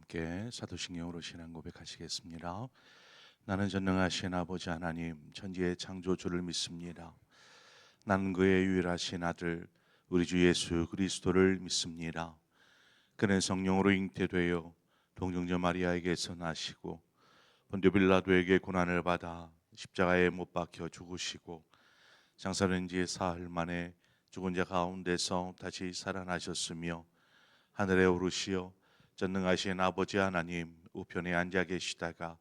함께 사도신경으로 신앙 고백하시겠습니다. 나는 전능하신 아버지 하나님 천지의 창조주를 믿습니다. 나는 그의 유일하신 아들 우리 주 예수 그리스도를 믿습니다. 그는 성령으로 잉태되어 동정녀 마리아에게서 나시고 본디오 빌라도에게 고난을 받아 십자가에 못 박혀 죽으시고 장사된 지 사흘 만에 죽은 자 가운데서 다시 살아나셨으며 하늘에 오르시어 전능하신 아버지 하나님 우편에 앉아 계시다가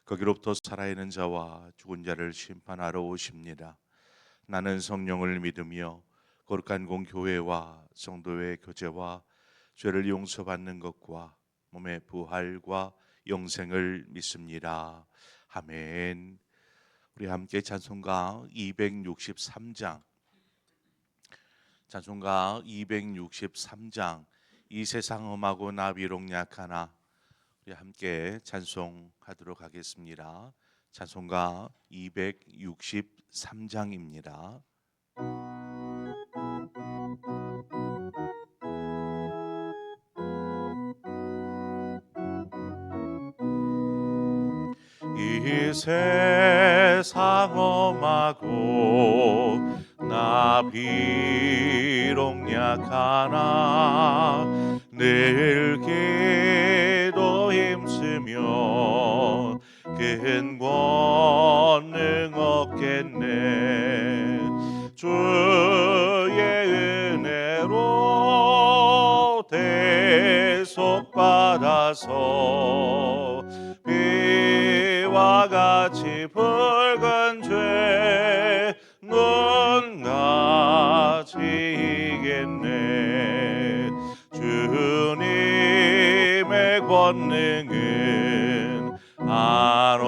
거기로부터 살아있는 자와 죽은 자를 심판하러 오십니다. 나는 성령을 믿으며 거룩한 공교회와 성도의 교제와 죄를 용서받는 것과 몸의 부활과 영생을 믿습니다. 아멘. 우리 함께 찬송가 263장 이 세상 험하고 나 비록 약하나 우리 함께 찬송하도록 하겠습니다. 찬송가 263장입니다. 이 세상 험하고 나 비록 약하나 늘 기도 힘쓰며 큰 권능 얻겠네. 주의 은혜로 대속받아서 비와 같이 붉은 죄 눈같이 이겠네. 주님의 권능은 한없이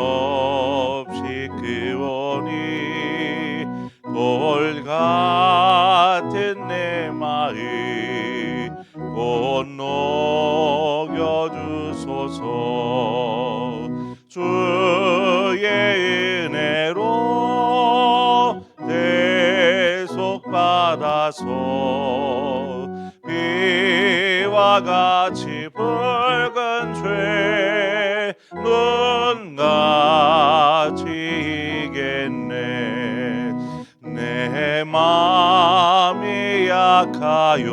크오니 돌 같은 내 마음 곧 녹여주소서. 주의 은혜로 대속받아서 비와 같이 붉은 죄 눈같이 이겠네. 내 마음이 약하여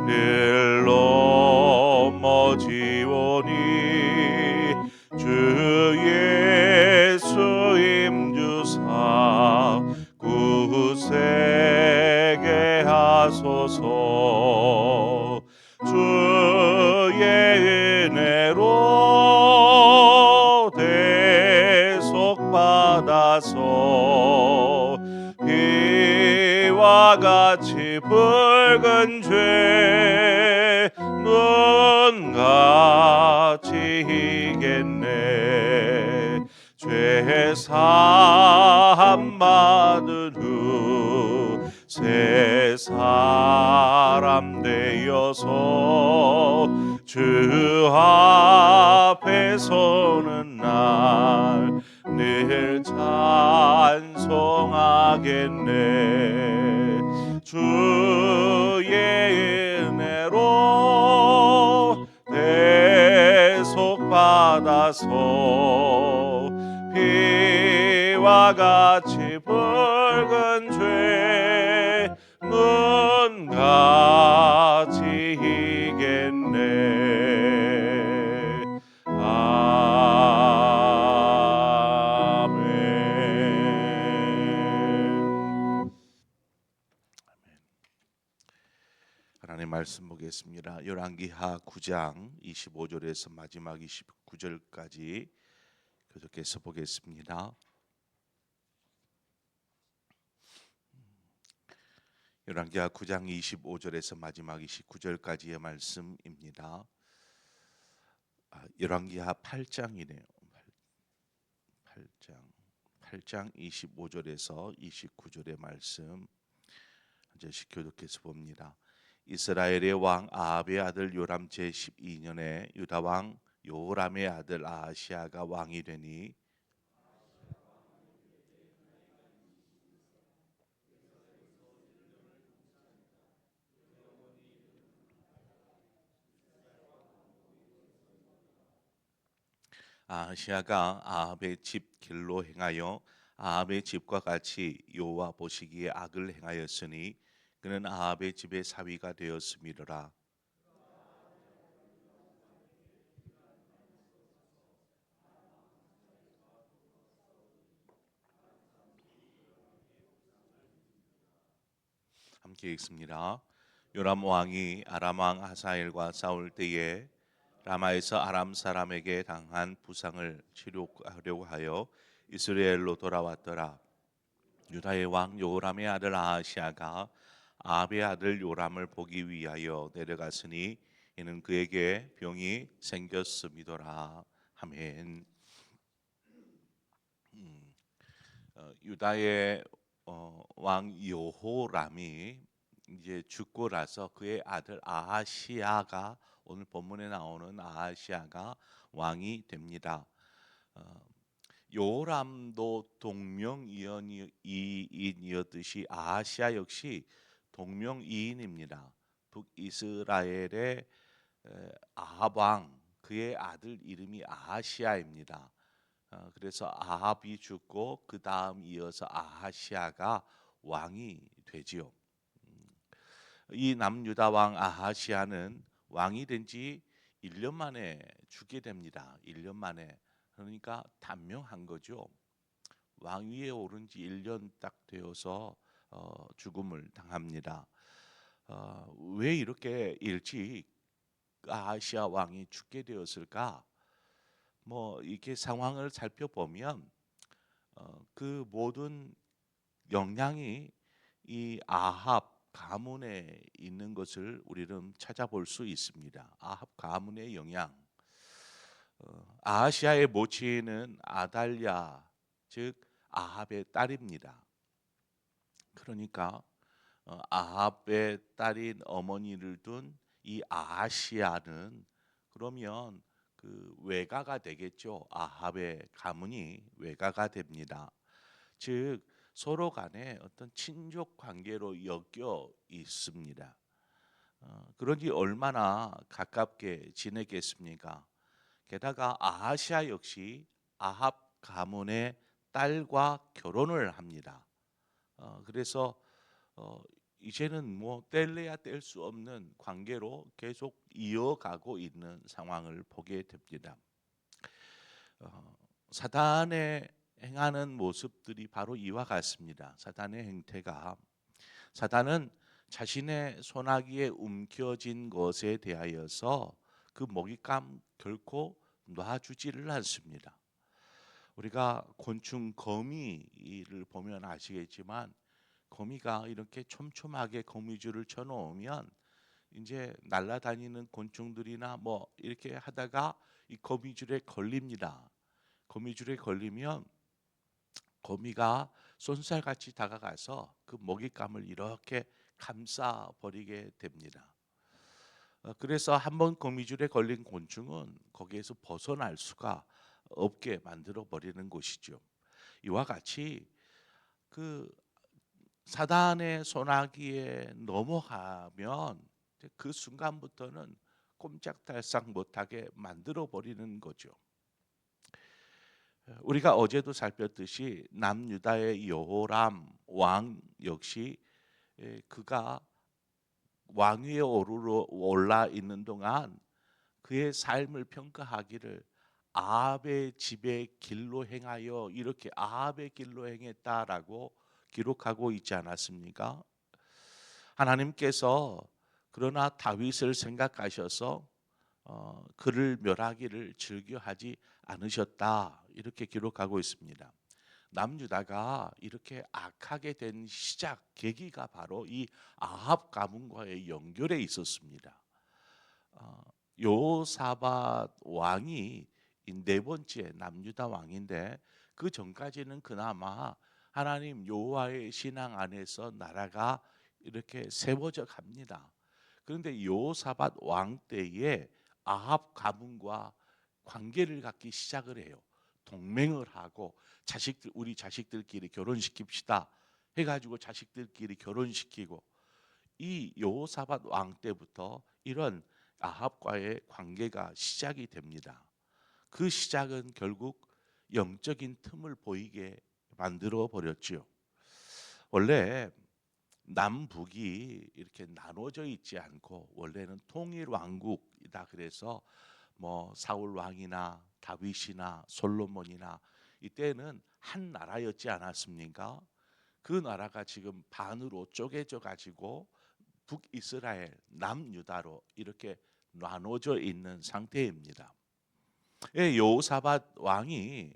늘 넘어지오니 주 예수 임주사 굳세게 하소서. 주의 은혜로 대속받아서 비와 같이 붉은 죄 눈같이 이겠네. 죄 사함 받은 후 새 사람 되어서 주 앞에 서는 날 늘 찬송하겠네. 주의 은혜로 대속받아서 비와 같이 붉은 죄 눈같이 이겠네. 하나님 말씀 보겠습니다. 열왕기하 9장 25절에서 마지막 29절까지 계속해서 보겠습니다. 열왕기하 9장 25절에서 마지막 29절까지의 말씀입니다. 열왕기하 8장이네요. 8장 25절에서 29절의 말씀 한 절씩 교독해서 봅니다. 이스라엘의 왕 아합의 아들 요람 제12년에 유다 왕 요람의 아들 아하시아가 왕이 되니 아하시아가 아합의 집 길로 행하여 아합의 집과 같이 여호와 보시기에 악을 행하였으니 그는 아합의 집의 사위가 되었음이로라. 함께 읽습니다. 요람 왕이 아람 왕 하사엘과 싸울 때에 라마에서 아람 사람에게 당한 부상을 치료하려고 하여 이스라엘로 돌아왔더라. 유다의 왕 요람의 아들 아하시아가 아합의 아들 요람을 보기 위하여 내려갔으니 이는 그에게 병이 생겼음이더라. 아멘. 유다의 왕 여호람이 이제 죽고 나서 그의 아들 아하시아가, 오늘 본문에 나오는 아하시아가 왕이 됩니다. 어, 요람도 동명이인이었듯이 아하시아 역시 동명이인입니다. 북이스라엘의 아합 왕, 그의 아들 이름이 아하시아입니다. 그래서 아합이 죽고 그 다음 이어서 아하시아가 왕이 되지요. 이 남유다 왕 아하시아는 왕이 된 지 1년 만에 죽게 됩니다. 1년 만에. 그러니까 단명한 거죠. 왕위에 오른 지 1년 딱 되어서 죽음을 당합니다. 왜 이렇게 일찍 아하시아 왕이 죽게 되었을까? 뭐 이렇게 상황을 살펴보면 그 모든 영향이 이 아합 가문에 있는 것을 우리는 찾아볼 수 있습니다. 아합 가문의 영향. 아하시아의 모친은 아달랴, 즉 아합의 딸입니다. 그러니까 아합의 딸인 어머니를 둔 이 아하시아는 그러면 그 외가가 되겠죠. 아합의 가문이 외가가 됩니다. 즉 서로 간에 어떤 친족 관계로 엮여 있습니다. 그러니 얼마나 가깝게 지내겠습니까? 게다가 아하시아 역시 아합 가문의 딸과 결혼을 합니다. 그래서 어, 이제는 뭐 뗄래야 뗄 수 없는 관계로 계속 이어가고 있는 상황을 보게 됩니다. 사단의 행하는 모습들이 바로 이와 같습니다. 사단의 행태가, 사단은 자신의 손아귀에 움켜진 것에 대하여서 그 먹잇감 결코 놔주지를 않습니다. 우리가 곤충 거미를 보면 아시겠지만 거미가 이렇게 촘촘하게 거미줄을 쳐놓으면 이제 날아다니는 곤충들이나 뭐 이렇게 하다가 이 거미줄에 걸립니다. 거미줄에 걸리면 거미가 쏜살같이 다가가서 그 먹잇감을 이렇게 감싸 버리게 됩니다. 그래서 한번 거미줄에 걸린 곤충은 거기에서 벗어날 수가 없게 만들어 버리는 것이죠. 이와 같이 그 사단의 소나기에 넘어가면 그 순간부터는 꼼짝달싹 못하게 만들어 버리는 거죠. 우리가 어제도 살폈듯이 남유다의 여호람 왕 역시 그가 왕위에 올라 있는 동안 그의 삶을 평가하기를 아합의 집의 길로 행하여, 이렇게 아합의 길로 행했다라고 기록하고 있지 않았습니까? 하나님께서 그러나 다윗을 생각하셔서 그를 멸하기를 즐겨하지 않으셨다, 이렇게 기록하고 있습니다. 남유다가 이렇게 악하게 된 시작 계기가 바로 이 아합 가문과의 연결에 있었습니다. 요사밧 왕이 네 번째 남유다 왕인데 그 전까지는 그나마 하나님 여호와의 신앙 안에서 나라가 이렇게 세워져 갑니다. 그런데 요사밧 왕 때에 아합 가문과 관계를 갖기 시작을 해요. 동맹을 하고 우리 자식들끼리 결혼시킵시다 해가지고 자식들끼리 결혼시키고, 이 여호사밧 왕 때부터 이런 아합과의 관계가 시작이 됩니다. 그 시작은 결국 영적인 틈을 보이게 만들어 버렸지요. 원래 남북이 이렇게 나눠져 있지 않고 원래는 통일 왕국이다 그래서 뭐 사울 왕이나 다윗이나 솔로몬이나 이때는 한 나라였지 않았습니까? 그 나라가 지금 반으로 쪼개져 가지고 북이스라엘, 남유다로 이렇게 나눠져 있는 상태입니다. 예, 여호사밧 왕이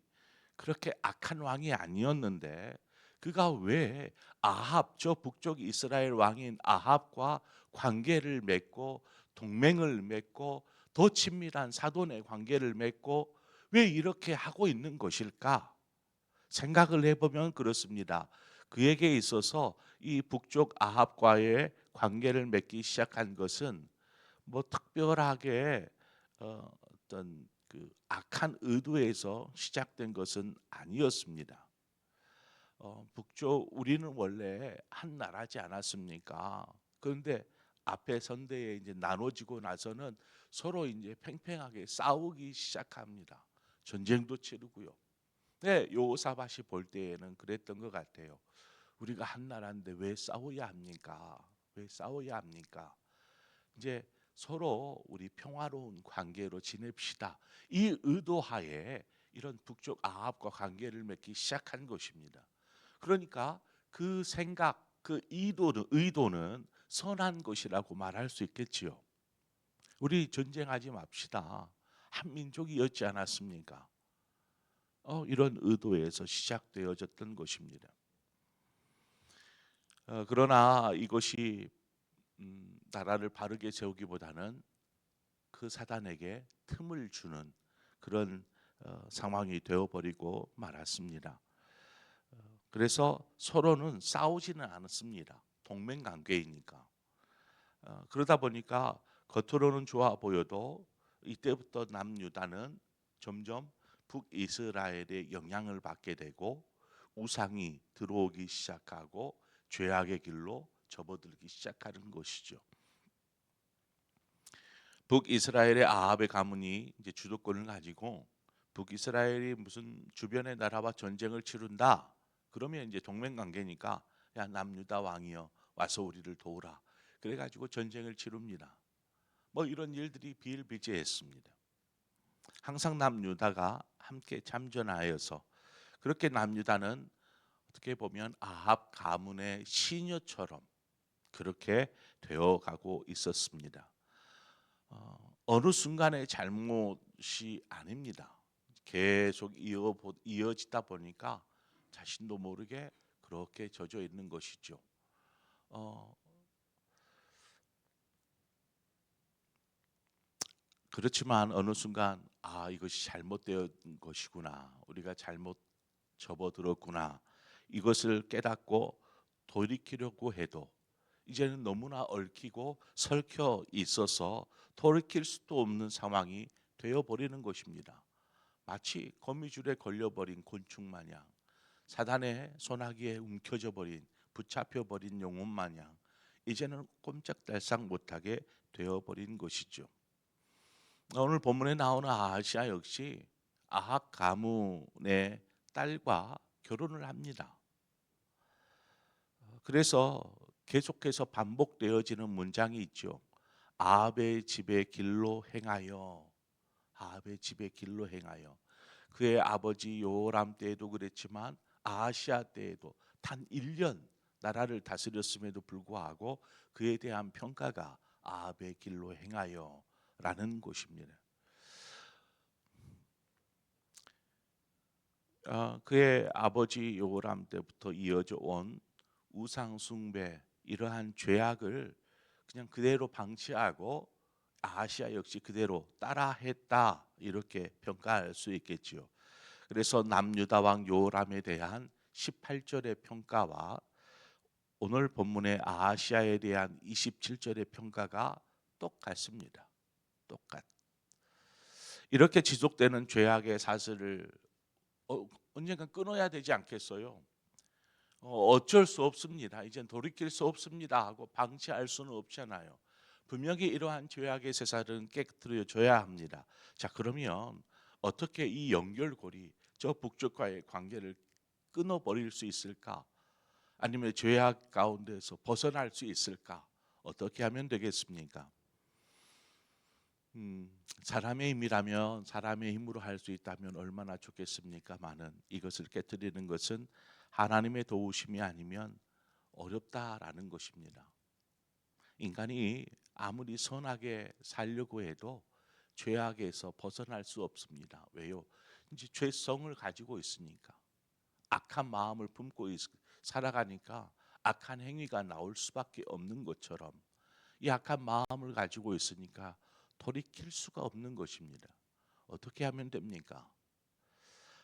그렇게 악한 왕이 아니었는데 그가 왜 아합 저 북쪽 이스라엘 왕인 아합과 관계를 맺고 동맹을 맺고 더 친밀한 사돈의 관계를 맺고 왜 이렇게 하고 있는 것일까? 생각을 해보면 그렇습니다. 그에게 있어서 이 북쪽 아합과의 관계를 맺기 시작한 것은 뭐 특별하게 어떤 그 악한 의도에서 시작된 것은 아니었습니다. 북쪽 우리는 원래 한 나라지 않았습니까? 그런데 앞에 선대에 이제 나눠지고 나서는 서로 이제 팽팽하게 싸우기 시작합니다. 전쟁도 치르고요. 네, 요사밭이 볼 때에는 그랬던 것 같아요. 우리가 한 나라인데 왜 싸워야 합니까? 왜 싸워야 합니까? 이제 서로 우리 평화로운 관계로 지냅시다. 이 의도하에 이런 북쪽 아합과 관계를 맺기 시작한 것입니다. 그러니까 그 생각, 그 의도는 선한 것이라고 말할 수 있겠지요. 우리 전쟁하지 맙시다. 한 민족이었지 않았습니까? 이런 의도에서 시작되어졌던 것입니다. 그러나 이것이 나라를 바르게 세우기보다는 그 사단에게 틈을 주는 그런 상황이 되어버리고 말았습니다. 그래서 서로는 싸우지는 않았습니다. 동맹 관계이니까. 그러다 보니까 겉으로는 좋아 보여도 이때부터 남유다는 점점 북이스라엘의 영향을 받게 되고 우상이 들어오기 시작하고 죄악의 길로 접어들기 시작하는 것이죠. 북이스라엘의 아합의 가문이 이제 주도권을 가지고 북이스라엘이 무슨 주변의 나라와 전쟁을 치른다. 그러면 이제 동맹 관계니까 야 남유다 왕이여 와서 우리를 도우라. 그래가지고 전쟁을 치릅니다. 뭐 이런 일들이 비일비재했습니다. 항상 남유다가 함께 참전하여서 그렇게 남유다는 어떻게 보면 아합 가문의 시녀처럼 그렇게 되어가고 있었습니다. 어느 순간의 잘못이 아닙니다. 계속 이어지다 보니까 자신도 모르게 그렇게 젖어 있는 것이죠. 그렇지만 어느 순간 이것이 잘못되었 것이구나. 우리가 잘못 접어들었구나. 이것을 깨닫고 돌이키려고 해도 이제는 너무나 얽히고 설켜 있어서 돌이킬 수도 없는 상황이 되어버리는 것입니다. 마치 거미줄에 걸려버린 곤충 마냥 사단의 소나기에 움켜져 버린 붙잡혀 버린 영혼 마냥 이제는 꼼짝달싹 못하게 되어버린 것이죠. 오늘 본문에 나오는 아하시아 역시 아합 가문의 딸과 결혼을 합니다. 그래서 계속해서 반복되어지는 문장이 있죠. 아합의 집의 길로 행하여, 아합의 집의 길로 행하여. 그의 아버지 요람 때에도 그랬지만 아하시아 때에도 단 1년 나라를 다스렸음에도 불구하고 그에 대한 평가가 아합의 길로 행하여라는 것입니다. 그의 아버지 요람 때부터 이어져 온 우상 숭배 이러한 죄악을 그냥 그대로 방치하고 아시아 역시 그대로 따라했다 이렇게 평가할 수 있겠지요. 그래서 남유다 왕 요람에 대한 18절의 평가와 오늘 본문의 아하시아에 대한 27절의 평가가 똑같습니다. 똑같. 이렇게 지속되는 죄악의 사슬을 언젠가 끊어야 되지 않겠어요? 어쩔 수 없습니다. 이젠 돌이킬 수 없습니다 하고 방치할 수는 없잖아요. 분명히 이러한 죄악의 새살은 깨뜨려져야 합니다. 자, 그러면 어떻게 이 연결고리 저 북쪽과의 관계를 끊어버릴 수 있을까? 아니면 죄악 가운데서 벗어날 수 있을까? 어떻게 하면 되겠습니까? 사람의 힘이라면, 사람의 힘으로 할 수 있다면 얼마나 좋겠습니까마는 이것을 깨뜨리는 것은 하나님의 도우심이 아니면 어렵다라는 것입니다. 인간이 아무리 선하게 살려고 해도 죄악에서 벗어날 수 없습니다. 왜요? 이제 죄성을 가지고 있으니까, 악한 마음을 품고 살아가니까 악한 행위가 나올 수밖에 없는 것처럼, 이 악한 마음을 가지고 있으니까 돌이킬 수가 없는 것입니다. 어떻게 하면 됩니까?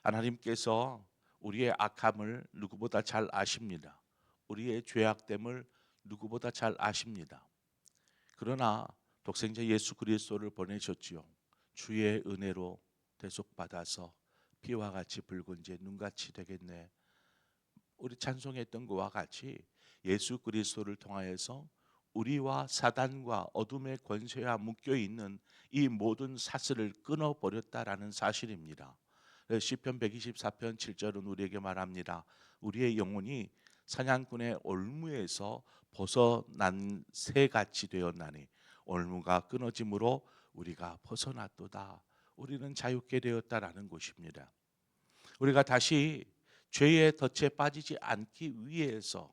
하나님께서 우리의 악함을 누구보다 잘 아십니다. 우리의 죄악됨을 누구보다 잘 아십니다. 그러나 독생자 예수 그리스도를 보내셨지요. 주의 은혜로 대속받아서 피와 같이 붉은 재 눈같이 되겠네. 우리 찬송했던 것과 같이 예수 그리스도를 통하여서 우리와 사단과 어둠의 권세와 묶여 있는 이 모든 사슬을 끊어 버렸다라는 사실입니다. 시편 124편 7절은 우리에게 말합니다. 우리의 영혼이 사냥꾼의 올무에서 벗어난 새같이 되었나니 올무가 끊어짐으로 우리가 벗어났도다. 우리는 자유케 되었다라는 것입니다. 우리가 다시 죄의 덫에 빠지지 않기 위해서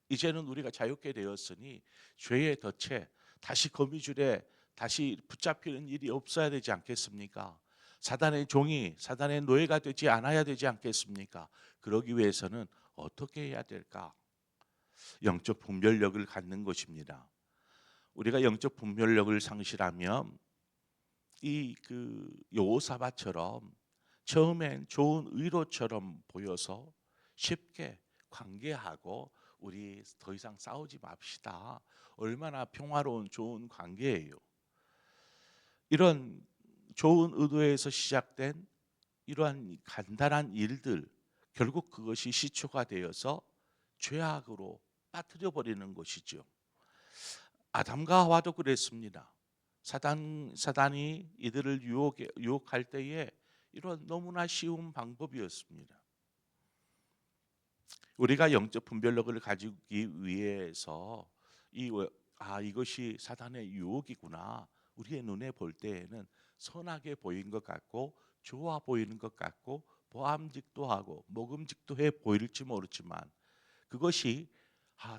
이제는 우리가 자유케 되었으니 죄의 덫에 다시 거미줄에 다시 붙잡히는 일이 없어야 되지 않겠습니까? 사단의 종이 사단의 노예가 되지 않아야 되지 않겠습니까? 그러기 위해서는 어떻게 해야 될까? 영적 분별력을 갖는 것입니다. 우리가 영적 분별력을 상실하면 이 여호사밧처럼 처음엔 좋은 의로처럼 보여서 쉽게 관계하고 우리 더 이상 싸우지 맙시다. 얼마나 평화로운 좋은 관계예요. 이런 좋은 의도에서 시작된 이러한 간단한 일들 결국 그것이 시초가 되어서 죄악으로 빠뜨려 버리는 것이죠. 아담과 하와도 그랬습니다. 사단이 이들을 유혹할 때에 이런 너무나 쉬운 방법이었습니다. 우리가 영적 분별력을 가지기 위해서 이것이 사단의 유혹이구나. 우리의 눈에 볼 때에는 선하게 보인 것 같고 좋아 보이는 것 같고 보암직도 하고 먹음직도 해 보일지 모르지만 그것이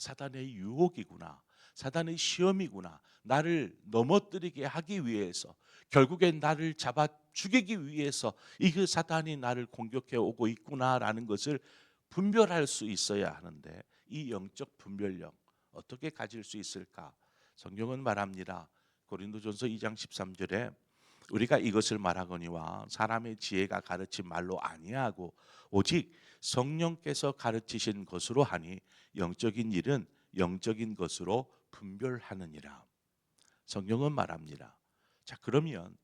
사단의 유혹이구나. 사단의 시험이구나. 나를 넘어뜨리게 하기 위해서 결국엔 나를 잡아 죽이기 위해서 이 사단이 나를 공격해 오고 있구나라는 것을 분별할 수 있어야 하는데 이 영적 분별력 어떻게 가질 수 있을까? 성경은 말합니다. 고린도전서 2장 13절에 우리가 이것을 말하거니와 사람의 지혜가 가르친 말로 아니하고 오직 성령께서 가르치신 것으로 하니 영적인 일은 영적인 것으로 분별하느니라. 성경은 말합니다. 자, 그러면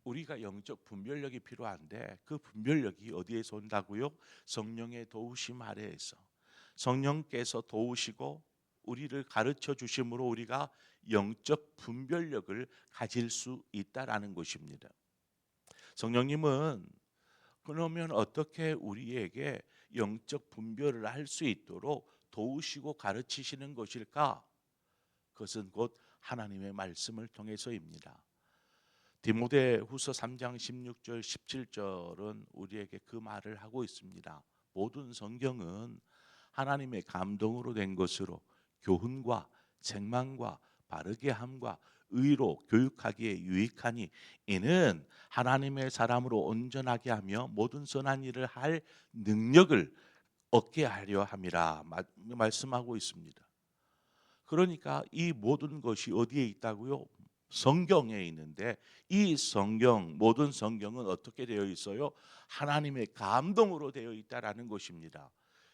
우리가 영적 분별력이 필요한데 그 분별력이 어디에서 온다고요? 성령의 도우심 아래에서. 성령께서 도우시고 우리를 가르쳐 주심으로 우리가 영적 분별력을 가질 수 있다라는 것입니다. 성령님은 그러면 어떻게 우리에게 영적 분별을 할 수 있도록 도우시고 가르치시는 것일까? 그것은 곧 하나님의 말씀을 통해서입니다. 디모데후서 3장 16절 17절은 우리에게 그 말을 하고 있습니다. 모든 성경은 하나님의 감동으로 된 것으로 교훈과 책망과 바르게 함과 의로 교육하기에 유익하니 이는 하나님의 사람으로 온전하게 하며 모든 선한 일을 할 능력을 얻게 하려 함이라 말씀하고 있습니다. 그러니까 이 모든 것이 어디에 있다고요? 성경에 있는데 이 성경 모든 성경은 어떻게 되어 있어요? 하나님의 감동으로 되어 있다라는 것입니다.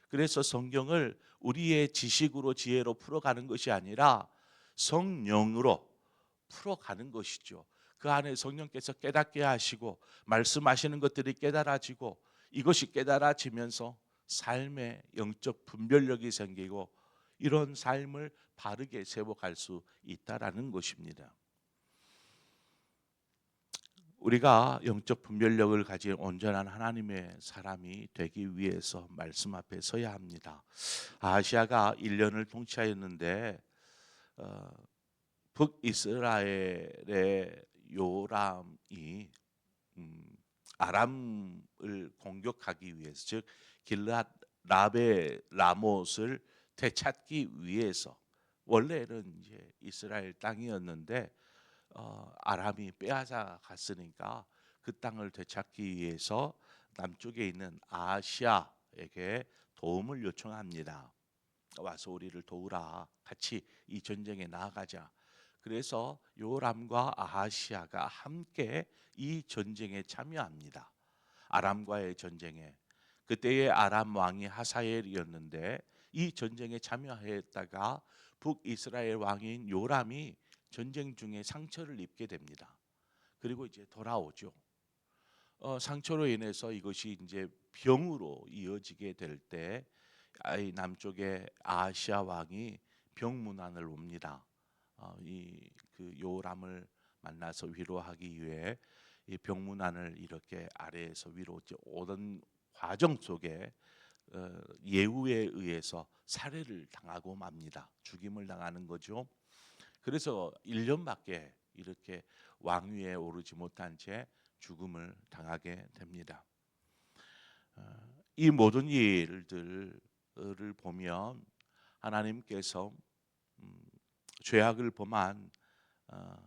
그래서 성경을 우리의 지식으로 지혜로 풀어가는 것이 아니라 성령으로 풀어가는 것이죠. 그 안에 성령께서 깨닫게 하시고 말씀하시는 것들이 깨달아지고 이것이 깨달아지면서 삶의 영적 분별력이 생기고 이런 삶을 바르게 세워갈 수 있다라는 것입니다. 우리가 영적 분별력을 가진 온전한 하나님의 사람이 되기 위해서 말씀 앞에 서야 합니다. 아시아가 1년을 통치하였는데 어, 북이스라엘의 요람이 음, 아람을 공격하기 위해서, 즉 길앗 라베 라못을 되찾기 위해서, 원래는 이제 이스라엘 땅이었는데 아람이 빼앗아 갔으니까 그 땅을 되찾기 위해서 남쪽에 있는 아시아에게 도움을 요청합니다. 와서 우리를 도우라. 같이 이 전쟁에 나아가자. 그래서 요람과 아하시아가 함께 이 전쟁에 참여합니다. 아람과의 전쟁에. 그때의 아람 왕이 하사엘이었는데 이 전쟁에 참여했다가 북이스라엘 왕인 요람이 전쟁 중에 상처를 입게 됩니다. 그리고 이제 돌아오죠. 상처로 인해서 이것이 이제 병으로 이어지게 될 때 남쪽의 아시아 왕이 병문안을 옵니다. 이그 요람을 만나서 위로하기 위해 이 병문안을 이렇게 아래에서 위로 오던 과정 속에 예후에 의해서 살해를 당하고 맙니다. 죽임을 당하는 거죠. 그래서 1년밖에 이렇게 왕위에 오르지 못한 채 죽음을 당하게 됩니다. 이 모든 일들을 보면 하나님께서 죄악을 범한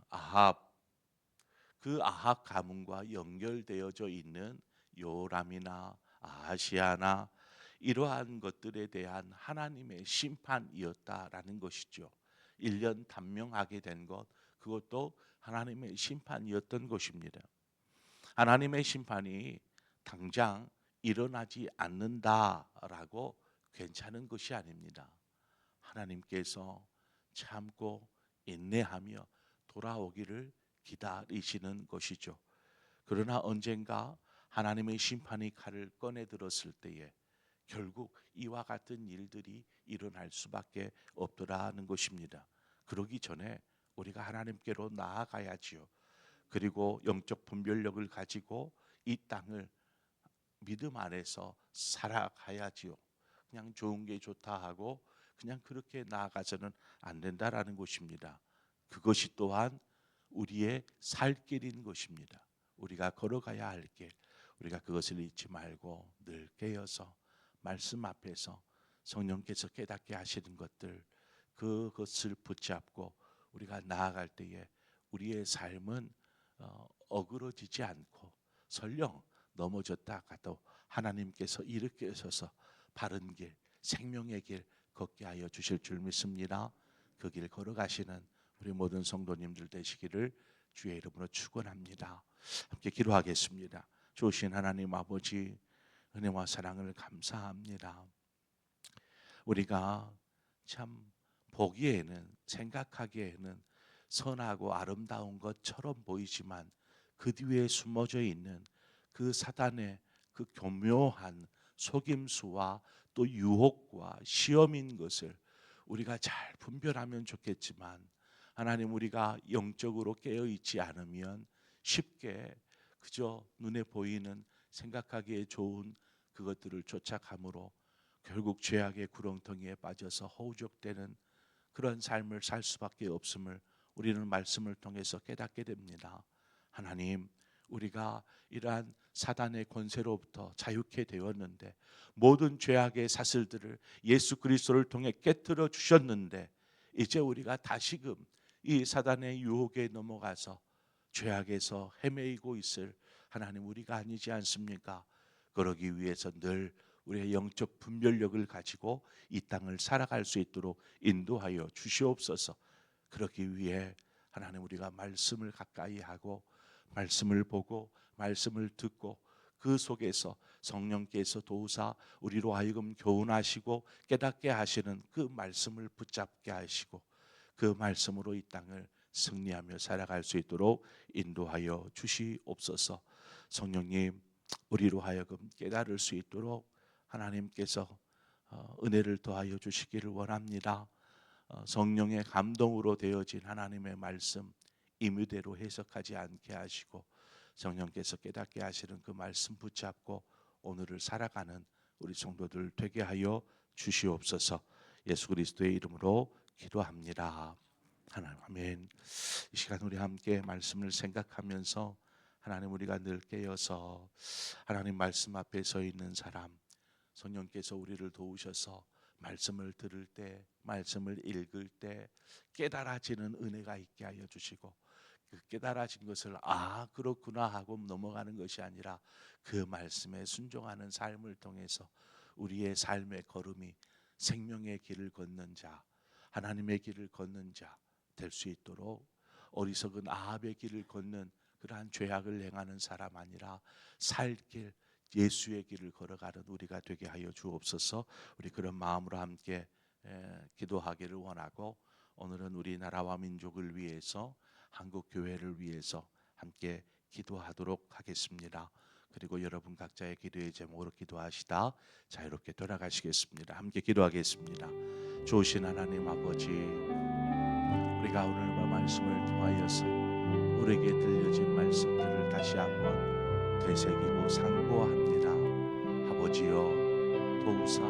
아합, 그 아합 가문과 연결되어져 있는 요람이나 아하시아나 이러한 것들에 대한 하나님의 심판이었다라는 것이죠. 1년 단명하게 된 것, 그것도 하나님의 심판이었던 것입니다. 하나님의 심판이 당장 일어나지 않는다라고 괜찮은 것이 아닙니다. 하나님께서 참고 인내하며 돌아오기를 기다리시는 것이죠. 그러나 언젠가 하나님의 심판이 칼을 꺼내 들었을 때에 결국 이와 같은 일들이 일어날 수밖에 없더라는 것입니다. 그러기 전에 우리가 하나님께로 나아가야지요. 그리고 영적 분별력을 가지고 이 땅을 믿음 안에서 살아가야지요. 그냥 좋은 게 좋다 하고 그냥 그렇게 나아가서는 안 된다라는 것입니다. 그것이 또한 우리의 살 길인 것입니다. 우리가 걸어가야 할 길, 우리가 그것을 잊지 말고 늘 깨어서 말씀 앞에서 성령께서 깨닫게 하시는 것들, 그것을 붙잡고 우리가 나아갈 때에 우리의 삶은 어그러지지 않고 설령 넘어졌다 가도 하나님께서 일으켜서서 바른 길, 생명의 길 걷게 하여 주실 줄 믿습니다. 그 길 걸어가시는 우리 모든 성도님들 되시기를 주의 이름으로 축원합니다. 함께 기도하겠습니다. 좋으신 하나님 아버지, 은혜와 사랑을 감사합니다. 우리가 참 보기에는, 생각하기에는 선하고 아름다운 것처럼 보이지만 그 뒤에 숨어져 있는 그 사단의 그 교묘한 속임수와 또 유혹과 시험인 것을 우리가 잘 분별하면 좋겠지만, 하나님, 우리가 영적으로 깨어 있지 않으면 쉽게 그저 눈에 보이는, 생각하기에 좋은 그것들을 쫓아감으로 결국 죄악의 구렁텅이에 빠져서 허우적대는 그런 삶을 살 수밖에 없음을 우리는 말씀을 통해서 깨닫게 됩니다. 하나님, 우리가 이러한 사단의 권세로부터 자유케 되었는데, 모든 죄악의 사슬들을 예수 그리스도를 통해 깨뜨려 주셨는데, 이제 우리가 다시금 이 사단의 유혹에 넘어가서 죄악에서 헤매이고 있을 하나님, 우리가 아니지 않습니까? 그러기 위해서 늘 우리의 영적 분별력을 가지고 이 땅을 살아갈 수 있도록 인도하여 주시옵소서. 그러기 위해 하나님, 우리가 말씀을 가까이 하고 말씀을 보고 말씀을 듣고 그 속에서 성령께서 도우사 우리로 하여금 교훈하시고 깨닫게 하시는 그 말씀을 붙잡게 하시고 그 말씀으로 이 땅을 승리하며 살아갈 수 있도록 인도하여 주시옵소서. 성령님, 우리로 하여금 깨달을 수 있도록 하나님께서 은혜를 더하여 주시기를 원합니다. 성령의 감동으로 되어진 하나님의 말씀 임의대로 해석하지 않게 하시고 성령께서 깨닫게 하시는 그 말씀 붙잡고 오늘을 살아가는 우리 성도들 되게 하여 주시옵소서. 예수 그리스도의 이름으로 기도합니다. 하나님 아멘. 이 시간 우리 함께 말씀을 생각하면서 하나님, 우리가 늘 깨어서 하나님 말씀 앞에 서 있는 사람, 성령께서 우리를 도우셔서 말씀을 들을 때, 말씀을 읽을 때 깨달아지는 은혜가 있게 하여 주시고, 그 깨달아진 것을 그렇구나 하고 넘어가는 것이 아니라 그 말씀에 순종하는 삶을 통해서 우리의 삶의 걸음이 생명의 길을 걷는 자, 하나님의 길을 걷는 자 될 수 있도록, 어리석은 아합의 길을 걷는 그러한 죄악을 행하는 사람 아니라 살 길, 예수의 길을 걸어가는 우리가 되게 하여 주옵소서. 우리 그런 마음으로 함께 기도하기를 원하고, 오늘은 우리나라와 민족을 위해서, 한국 교회를 위해서 함께 기도하도록 하겠습니다. 그리고 여러분 각자의 기도의 제목으로 기도하시다 자유롭게 돌아가시겠습니다. 함께 기도하겠습니다. 좋으신 하나님 아버지, 우리가 오늘 말씀을 통하여서 우리에게 들려진 말씀들을 다시 한번 되새기고 상고합니다. 아버지여, 도우사